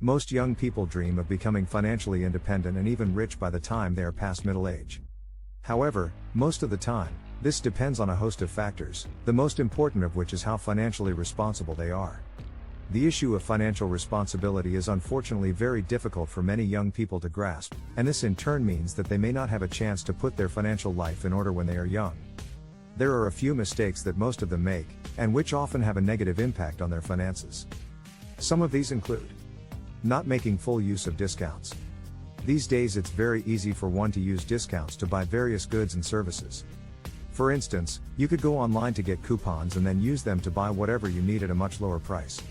Most young people dream of becoming financially independent and even rich by the time they are past middle age. However, most of the time, this depends on a host of factors, the most important of which is how financially responsible they are. The issue of financial responsibility is unfortunately very difficult for many young people to grasp, and this in turn means that they may not have a chance to put their financial life in order when they are young. There are a few mistakes that most of them make, and which often have a negative impact on their finances. Some of these include not making full use of discounts. These days it's very easy for one to use discounts to buy various goods and services. For instance, you could go online to get coupons and then use them to buy whatever you need at a much lower price.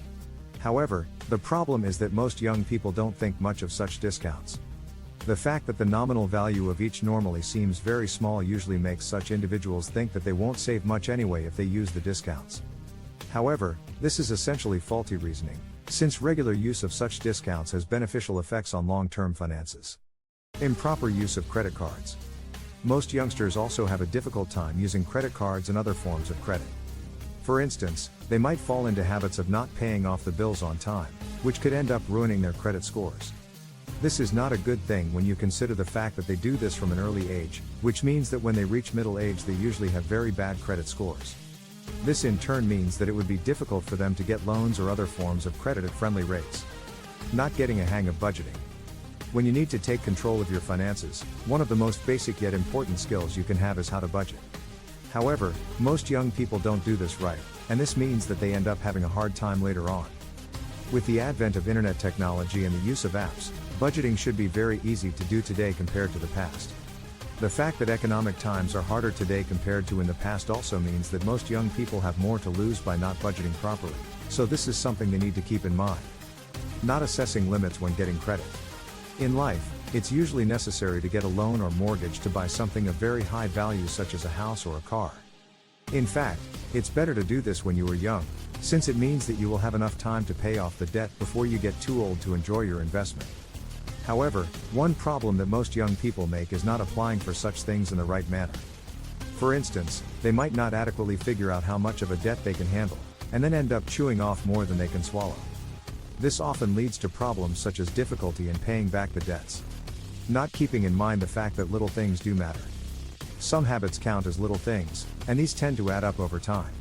However, the problem is that most young people don't think much of such discounts. The fact that the nominal value of each normally seems very small usually makes such individuals think that they won't save much anyway if they use the discounts. However, this is essentially faulty reasoning, since regular use of such discounts has beneficial effects on long-term finances. Improper use of credit cards. Most youngsters also have a difficult time using credit cards and other forms of credit. For instance, they might fall into habits of not paying off the bills on time, which could end up ruining their credit scores. This is not a good thing when you consider the fact that they do this from an early age, which means that when they reach middle age they usually have very bad credit scores. This in turn means that it would be difficult for them to get loans or other forms of credit at friendly rates. Not getting a hang of budgeting. When you need to take control of your finances, one of the most basic yet important skills you can have is how to budget. However, most young people don't do this right, and this means that they end up having a hard time later on. With the advent of internet technology and the use of apps, budgeting should be very easy to do today compared to the past. The fact that economic times are harder today compared to in the past also means that most young people have more to lose by not budgeting properly, so this is something they need to keep in mind. Not assessing limits when getting credit. In life, it's usually necessary to get a loan or mortgage to buy something of very high value such as a house or a car. In fact, it's better to do this when you are young, since it means that you will have enough time to pay off the debt before you get too old to enjoy your investment. However, one problem that most young people make is not applying for such things in the right manner. For instance, they might not adequately figure out how much of a debt they can handle, and then end up chewing off more than they can swallow. This often leads to problems such as difficulty in paying back the debts. Not keeping in mind the fact that little things do matter. Some habits count as little things, and these tend to add up over time.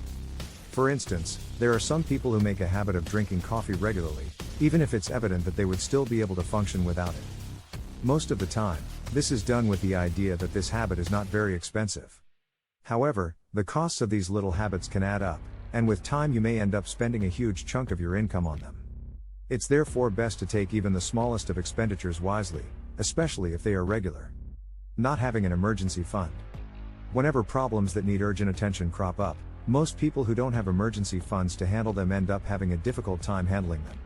For instance, there are some people who make a habit of drinking coffee regularly, even if it's evident that they would still be able to function without it. Most of the time, this is done with the idea that this habit is not very expensive. However, the costs of these little habits can add up, and with time you may end up spending a huge chunk of your income on them. It's therefore best to take even the smallest of expenditures wisely, especially if they are regular. Not having an emergency fund. Whenever problems that need urgent attention crop up, most people who don't have emergency funds to handle them end up having a difficult time handling them.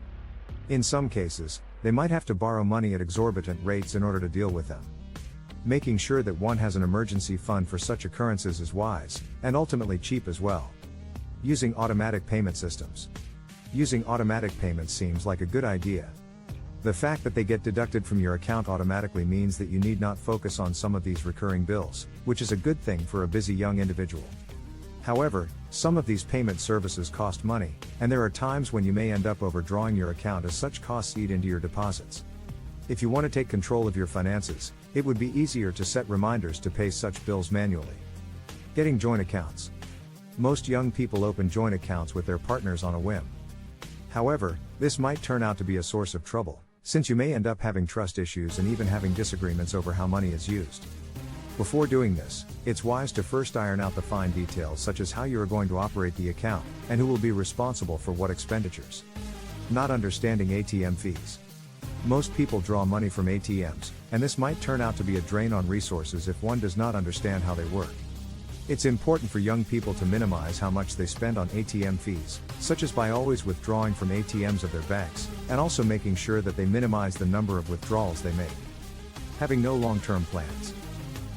In some cases, they might have to borrow money at exorbitant rates in order to deal with them. Making sure that one has an emergency fund for such occurrences is wise, and ultimately cheap as well. Using automatic payment systems. Using automatic payments seems like a good idea. The fact that they get deducted from your account automatically means that you need not focus on some of these recurring bills, which is a good thing for a busy young individual. However, some of these payment services cost money, and there are times when you may end up overdrawing your account as such costs eat into your deposits. If you want to take control of your finances, it would be easier to set reminders to pay such bills manually. Getting joint accounts. Most young people open joint accounts with their partners on a whim. However, this might turn out to be a source of trouble, since you may end up having trust issues and even having disagreements over how money is used. Before doing this, it's wise to first iron out the fine details such as how you are going to operate the account, and who will be responsible for what expenditures. Not understanding ATM fees. Most people draw money from ATMs, and this might turn out to be a drain on resources if one does not understand how they work. It's important for young people to minimize how much they spend on ATM fees, such as by always withdrawing from ATMs of their banks, and also making sure that they minimize the number of withdrawals they make. Having no long-term plans.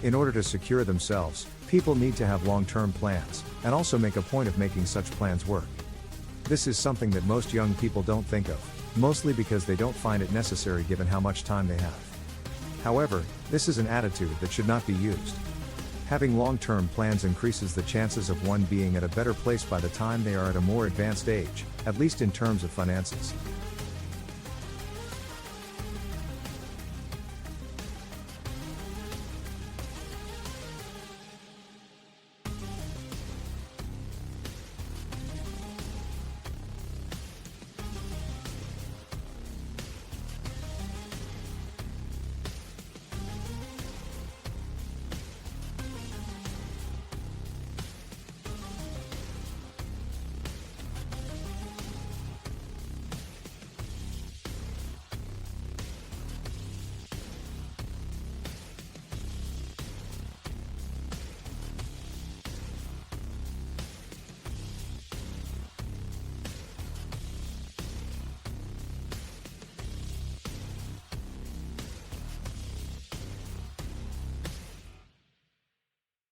In order to secure themselves, people need to have long-term plans, and also make a point of making such plans work. This is something that most young people don't think of, mostly because they don't find it necessary given how much time they have. However, this is an attitude that should not be used. Having long-term plans increases the chances of one being at a better place by the time they are at a more advanced age, at least in terms of finances.